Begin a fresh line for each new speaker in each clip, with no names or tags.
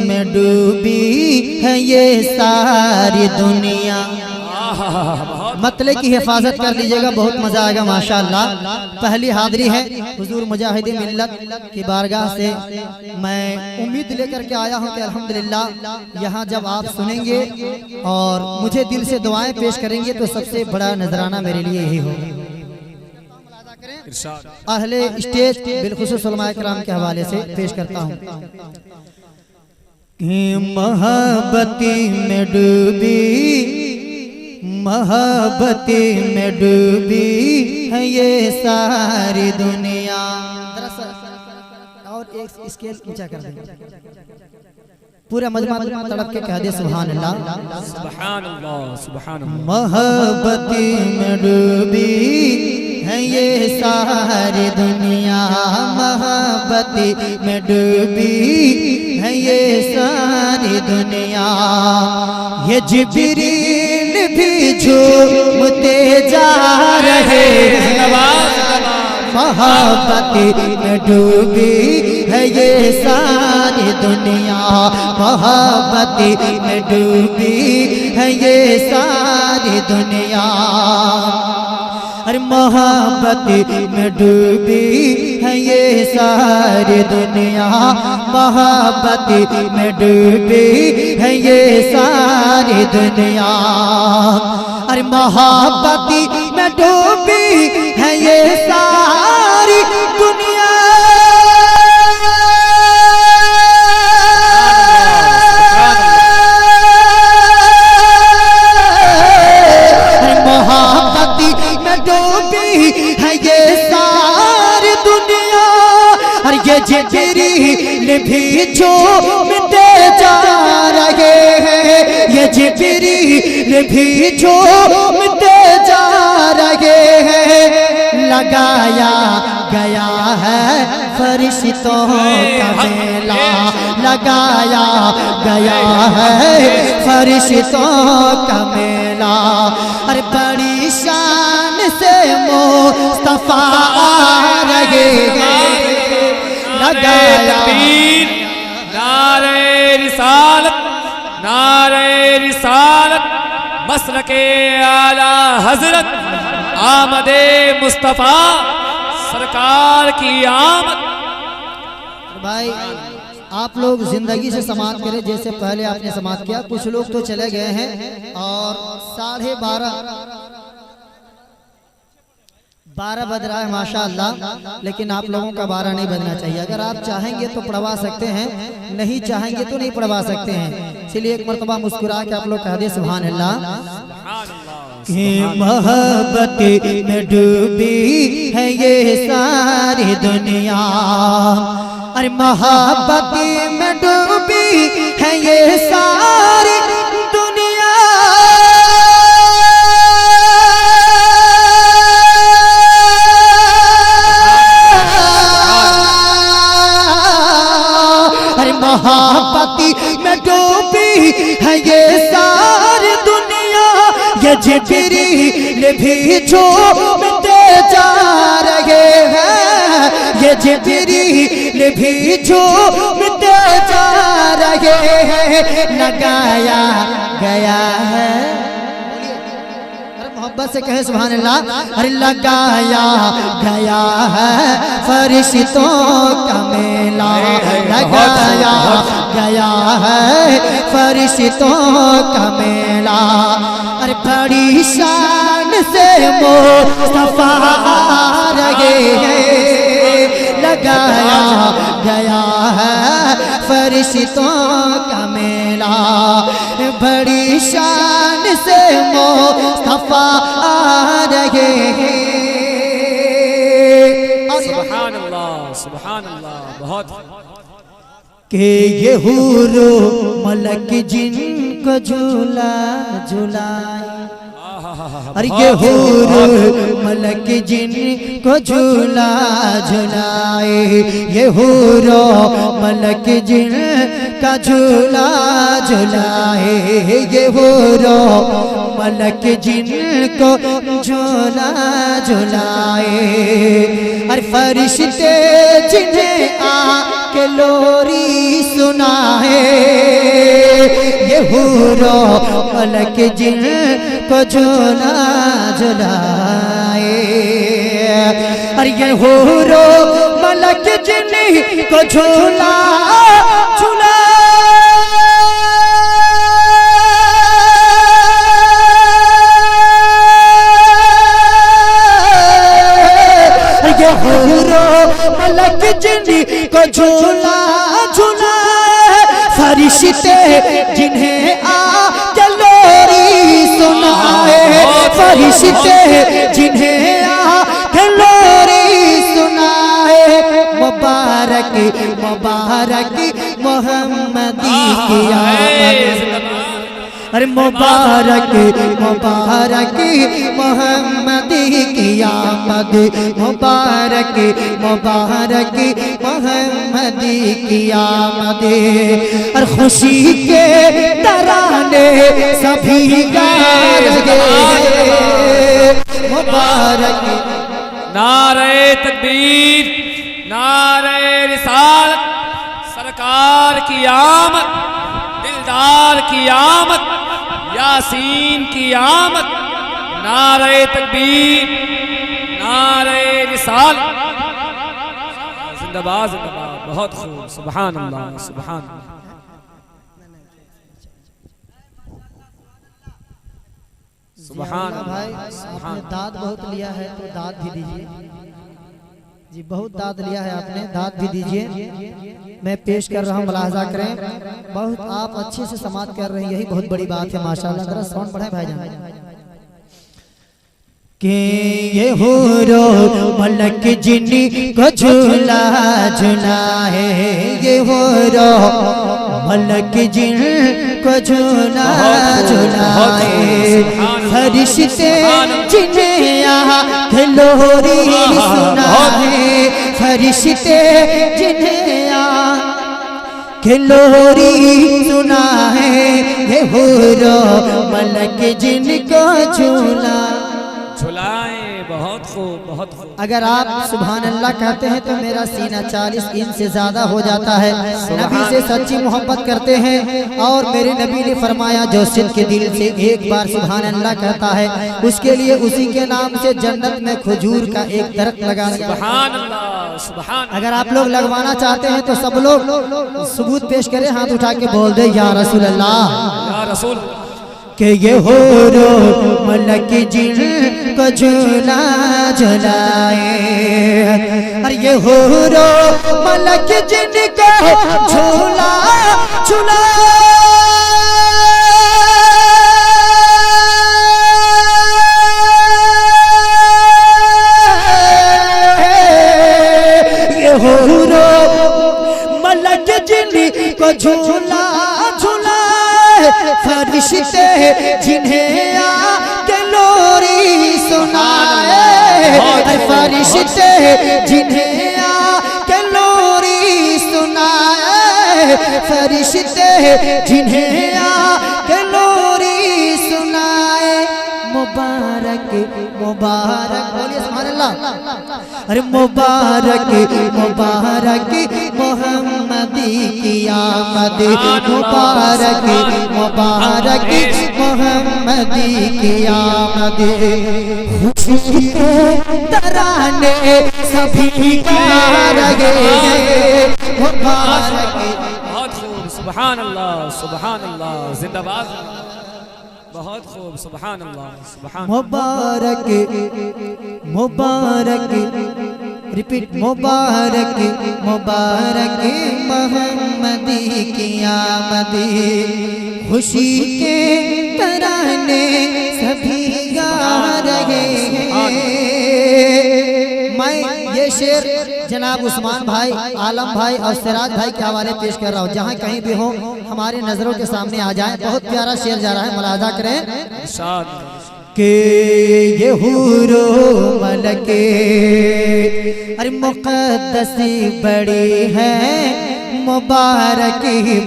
में डूबी है ये सारी दुनिया। मतलब की हिफाजत कर लीजिएगा, बहुत मजा आएगा माशाअल्लाह। पहली हाजिरी है हुजूर मुजाहिद मिल्लत की बारगाह से। मैं उम्मीद लेकर के आया हूं कि अल्हम्दुलिल्लाह यहाँ जब आप सुनेंगे और मुझे दिल से दुआएं पेश करेंगे तो सबसे बड़ा नजराना मेरे लिए यही होगा। अहले स्टेज बिलखुसूस उलमाए किराम के हवाले से पेश करता हूँ कि मोहब्बती में डूबी, मोहब्बती में डूबी है ये सारी दुनिया। और एक स्केल ऊंचा कर देंगे, पूरा मजमा तड़प के कह दे सुभान अल्लाह,
सुभान अल्लाह, सुभान अल्लाह।
मोहब्बती में डूबी है ये सारी दुनिया, मोहब्बती में डूबी है ये सारी दुनिया। ये जिब्रील भी झूमते जा रहे हैं, मोहब्बती में डूबी है ये सारी दुनिया, मोहब्बती में डूबी है ये सारी दुनिया। अरे मोहब्बती में डूबी है ये सारी दुनिया, मोहब्बती में डूबी है ये सारी दुनिया। अरे मोहब्बती में डूबी है ये सारी दुनिया। जिब्रील भी झूमते जा रहे हैं, ये जिब्रील भी झूमते जा रहे हैं। लगाया गया है फरिश्तों का मेला, लगाया गया है फरिश्तों का मेला। अरे बड़ी शान से मुस्तफा आ रहे हैं,
नारे रिसालत, नारे रिसालत, मसलके आला हजरत, आमदे मुस्तफा सरकार की आमद।
भाई आप लोग जिंदगी से समाप्त करें जैसे पहले आपने समाप्त किया। कुछ लोग तो चले गए हैं और 12:30 बज रहा है माशाअल्लाह, लेकिन आप लोगों का 12 नहीं बजना चाहिए। अगर आप चाहेंगे तो पढ़वा सकते हैं, नहीं चाहेंगे तो नहीं पढ़वा सकते हैं। इसलिए एक मरतबा मुस्कुरा के आप लोग कह दे सुभान अल्लाह। कि मोहब्बती में डूबी है ये सारी दुनिया, अरे मोहब्बती में डूबी है ये सारी दुनिया। मोहब्बती में डूबी है ये सारी दुनिया। ये जिब्रील भी झूमते जा रहे हैं, ये जिब्रील भी झूमते जा रहे हैं। लगाया गया है, मोहब्बत से कहे सुभान अल्लाह। अरे लगाया गया है फरिश्तों का मेला, लगाया गया है फरिश्तों का मेला। अरे बड़ी शान से मुस्तफा आ रहे हैं, लगाया गया है फरिश्तों का मेला। बड़ी शान से मुस्तफा आ रहे हैं।
सुभान अल्लाह, सुभान अल्लाह। बहुत
के ये हूरो मलक जिनको झूला झुलाए, अरे ये हूरो मलक जिनको झूला झुलाए, ये हूरो मलक जिनका झूला झुलाए, ये हूरो मलक जिनको झूला झुलाए। अरे फरिश्ते जिन्हें आके लोरी सुनाए, हूरो मलक जिन को झूला झुलाए, अरे ये हूरो मलक जिन को झूला झुलाए, ये हूरो मलक जिन को झूला झुलाए, फरिश्ते जिन्हें आके लोरी सुनाए, फरिश्ते जिन्हें आके लोरी सुनाए, मुबारक मुबारक मोहम्मदी की आमद, अरे मुबारक मुबारक मोहम्मदी की आमद, मुबारक मुबारक मोहम्मदी की आमद, और खुशी के तराने सभी गा रहे, मुबारक।
नारे तकबीर, नारे रिसालत, सरकार की आमद, दिलदार की आमद, यासीन की आमद, नारे तकबीर, नारे रिसालत, जिंदाबाद जिंदाबाद। बहुत खूब, सुभान अल्लाह सुभान अल्लाह। सुभान
भाई
अल्लाह,
आपने दाद बहुत लिया है तो दाद भी दीजिए जी, बहुत दाद लिया है आपने, दाद भी दीजिए। मैं पेश कर रहा हूँ, मुलाहजा करें, बहुत आप अच्छे से समात कर रहे हैं, यही बहुत बड़ी बात है माशाल्लाह। जरा साउंड बढ़ाएं भाईजान। कि ये हूरो मलक जिन को झूला झुलाए, ये हूरो मलक जिन को झूला झुलाए, फरिश्ते जिन्हें आके लोरी सुनाए, फरिश्ते जिन्हें आके लोरी सुनाए, ये हूरो मलक जिन को झूला
झुलाए। बहुत खूब, बहुत खूब।
अगर आप सुभान अल्लाह कहते हैं तो मेरा सीना 40 इंच से ज्यादा हो जाता है। नबी से सच्ची मोहब्बत करते हैं और मेरे नबी ने फरमाया जो सिद्ध के दिल से एक बार सुभान अल्लाह कहता है उसके लिए उसी के नाम से जन्नत में खजूर का एक दरख्त लगा दिया।
सुभान अल्लाह, सुभान।
अगर आप लोग लगवाना चाहते हैं तो सब लोग सबूत पेश करें, हाथ उठा के बोल दे या रसूल अल्लाह,
या रसूल।
कि ये हूरो मलक जिन को झूला झुलाए, और ये हूरो मलक जिन को झूला झुलाए, ये हूरो मलक जिन को झूला झुलाए, फरिश्ते जिन्हें आके लोरी सुनाए, फरिश्ते जिन्हें आके लोरी सुनाए, फरिश्ते जिन्हें आके लोरी सुनाए, मुबारक मुबारक, बोलिए सुभान अल्लाह। अरे मुबारक मुबारक मोहम्मदी की आमद, मुबारक मुबारक मोहम्मदी की आमद, खुशी के तराने सभी गा रहे, मुबारक।
बहुत खूब, सुभान अल्लाह, सुभान अल्लाह, जिंदाबाद। बहुत खूब, सुभान अल्लाह, सुभान।
मुबारक मुबारक, रिपीट, मुबारक मुबारक मोहम्मदी की आमद, खुशी के तराने सभी गा रहे हैं। मैं ये शेर जनाब उस्मान भाई, आलम भाई और सिराज भाई के हवाले पेश कर रहा हूँ, जहाँ कहीं भी हो हमारे नजरों के सामने आ जाए। बहुत प्यारा शेर जा रहा है, मुलाजा करें कि ये हूरो मलके, अरे मुक़द्दस बड़ी है, मुबारक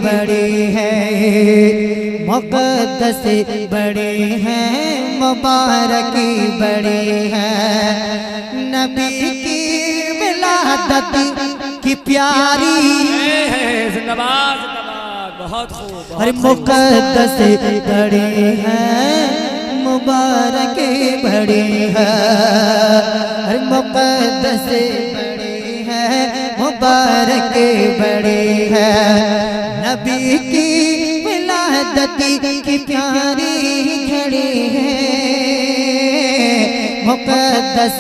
बड़ी है, मुक़द्दस बड़ी है, मुबारक बड़ी है, नबी की विलादत की प्यारी,
जिंदाबाद जिंदाबाद। बहुत खूब
अरे मुक़द्दस बड़ी है मुबारक बड़ी है, अरे मुक़द्दस बड़ी है मुबारक बड़ी है, नबी की विलादत की प्यारी घड़ी है, मुक़द्दस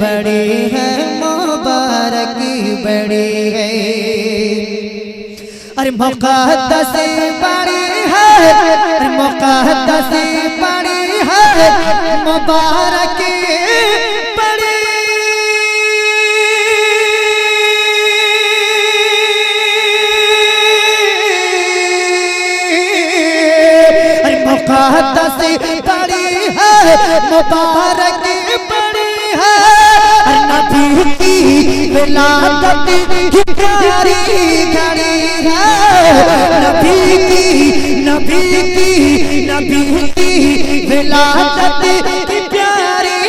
बड़ी है मुबारक बड़ी है, अरे मुक़द्दस बड़ी है, अरे मुक़द्दस बड़ी है मुबारक बड़ी, अरे मुक़द्दस बड़ी है मुबारक बड़ी है, नबी की विलादत की प्यारी घड़ी है, नबी की विलादत की प्यारी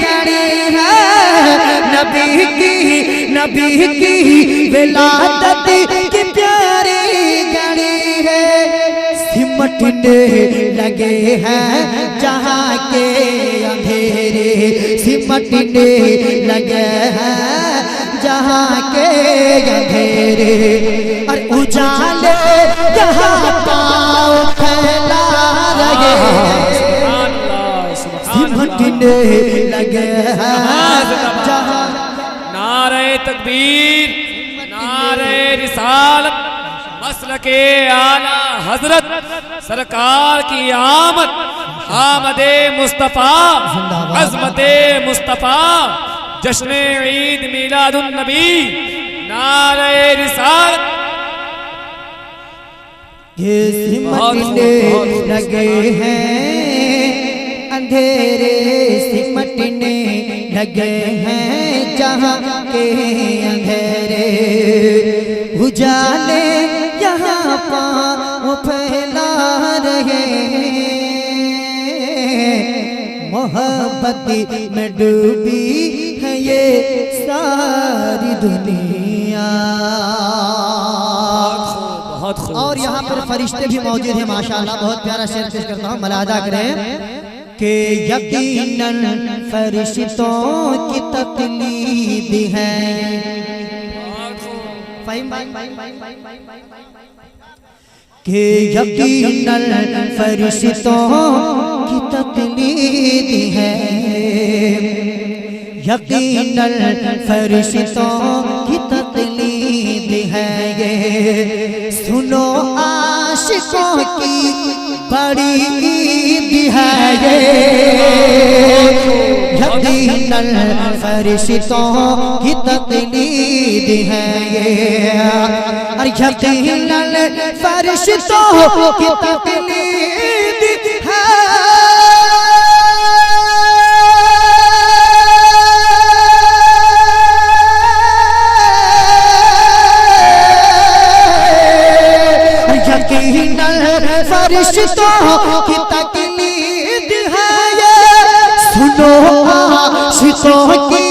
घड़ी है, नबी की विलादत की प्यारी घड़ी है, सिमटने लगे हैं जहाँ के अंधेरे, सिमटने लगे हैं जहाँ के अंधेरे, और उजाले यहाँ पाँव फैला रहे हैं, सिमटने लगे हैं जहाँ,
नारे तकबीर, नारे रिसालत, मसलके आला हजरत सरकार की आमद, आमदे मुस्तफा, अज़मते मुस्तफा, जश्न ईद मिलादुन नबी, नारे रिसालत।
ये सिमटने लगे हैं अंधेरे, सिमटने लगे हैं जहाँ के अंधेरे, उजाले यहाँ पाँव फैला रहे हैं, मोहब्बत में डूबी है ये सारी दुनिया।
बहुत खूब।
और यहाँ पर फरिश्ते भी मौजूद हैं माशाअल्लाह, बहुत प्यारा शेर पेश करता हूँ, मलादा करें कि यकीनन फरिश्तों की तकलीद है, कि यकीनन फरिश्तों की तकलीद है, यकीनन फरिश्तों की तकलीद है ये, सुनो आशिकों की बड़ी ईद है ये, यकीनन फरिश्तों की तकलीद है ये, और यकीनन फरिश्तों की तकलीद है, फरिश्तों की तकलीद है ये, सुनो आशिकों की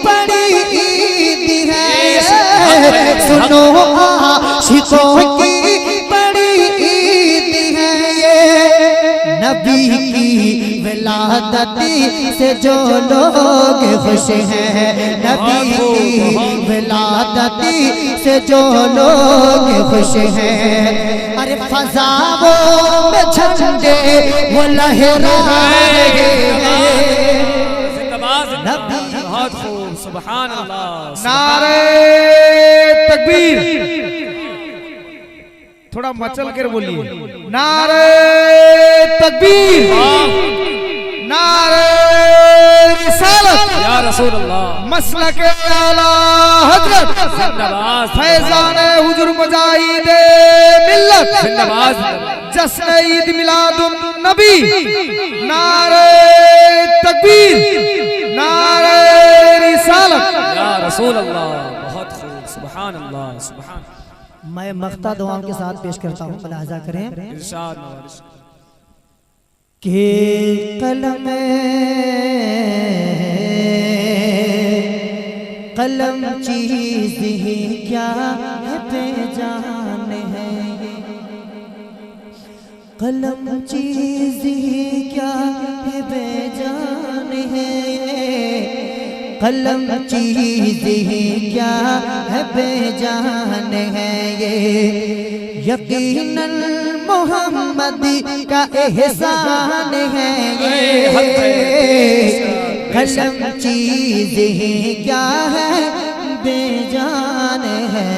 बड़ी ईद है ये, सुनो आशिकों की बड़ी ईद है ये, नबी की विलादत से जो लोग खुश हैं, नबी की विलादत से जो लोग खुश हैं, अरे फज़ाओं में झंडे वो लहरा रहे हैं,
बहुत खूब, सुभान अल्लाह,
नारे तकबीर, थोड़ा मचल कर बोलिए, नारे तकबीर, नारे रिसालत,
या रसूल अल्लाह,
मसलक आला हजरत,
जिंदाबाद,
फैजान हुजूर मुजाहिद मिल्लत,
जिंदाबाद,
जश्न ईद मिलादुन नबी, नारे तकबीर, नारे रिसालत,
या रसूल अल्लाह, बहुत खूब, सुभान अल्लाह, सुभान।
मैं मख्ता दुआओं के साथ पेश करता हूँ, मुलाहजा करें
इरशाद नवाज
कि कलम चीज ही क्या है बेजान है ये, कलम चीज ही क्या है बेजान है ये, कलम चीज ही क्या है बेजान है ये, यकीनन मोहम्मद का एहसान है ये, कलम चीज ही क्या है बेजान है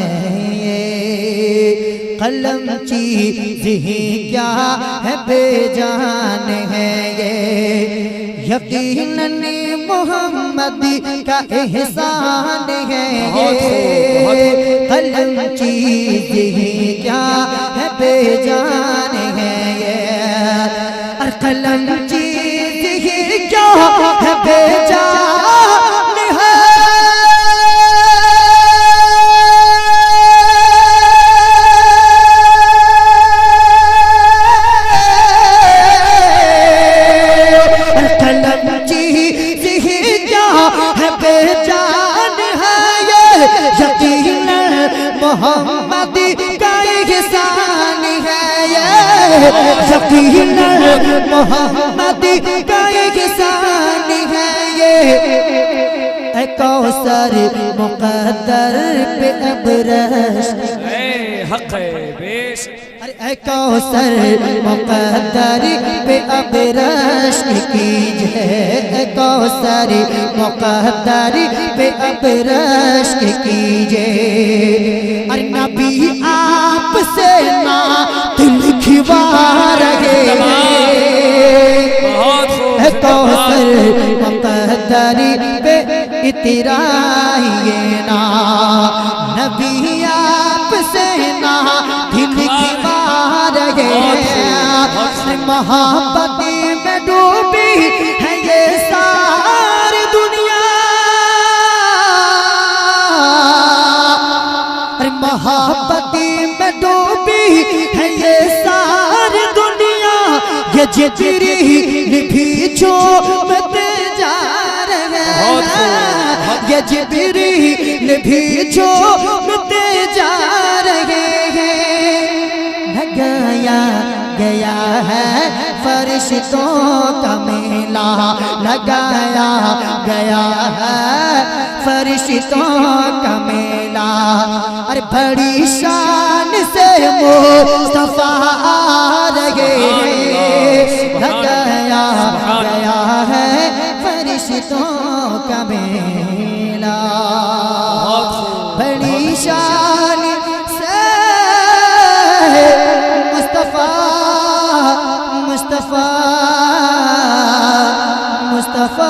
ये, कलम चीज ही क्या है बेजान है ये, यकीनन मोहम्मद का एहसान है ये, कलम चीज ही क्या है बेजान है ये, और कलम चीज ही क्या है बेजान है, मोहम्मद का एहसान है ये, यकीनन मोहम्मद का एहसान है ये, कौसर मुक़द्दर पे अब रश
हक है बेश,
अरे कौसर मुक़द्दर पे अब रश कीजिए, कौसर मुक़द्दर पे अब रश कीजिए, अरे नबी आपसे ना दिल खिवा रहे, कौसर मुक़द्दर पे इतराइए ना, नबी आपसे ना दिल खिवा रहे, मोहब्बत में डूबी है ये सारी दुनिया, मोहब्बत में डूबी है ये सारी दुनिया, ये जिब्रील भी चूमते जा रहे हैं, ये जिब्रील भी चूमते जा रहे हैं, लगाया गया है फरिश्तों का मेला, लगाया गया है फरिश्तों का मेला, अरे बड़ी शान से मुस्तफा आ रहे, लगाया गया है फरिश्तों का मेला, बड़ी शान से मुस्तफा मुस्तफा मुस्तफा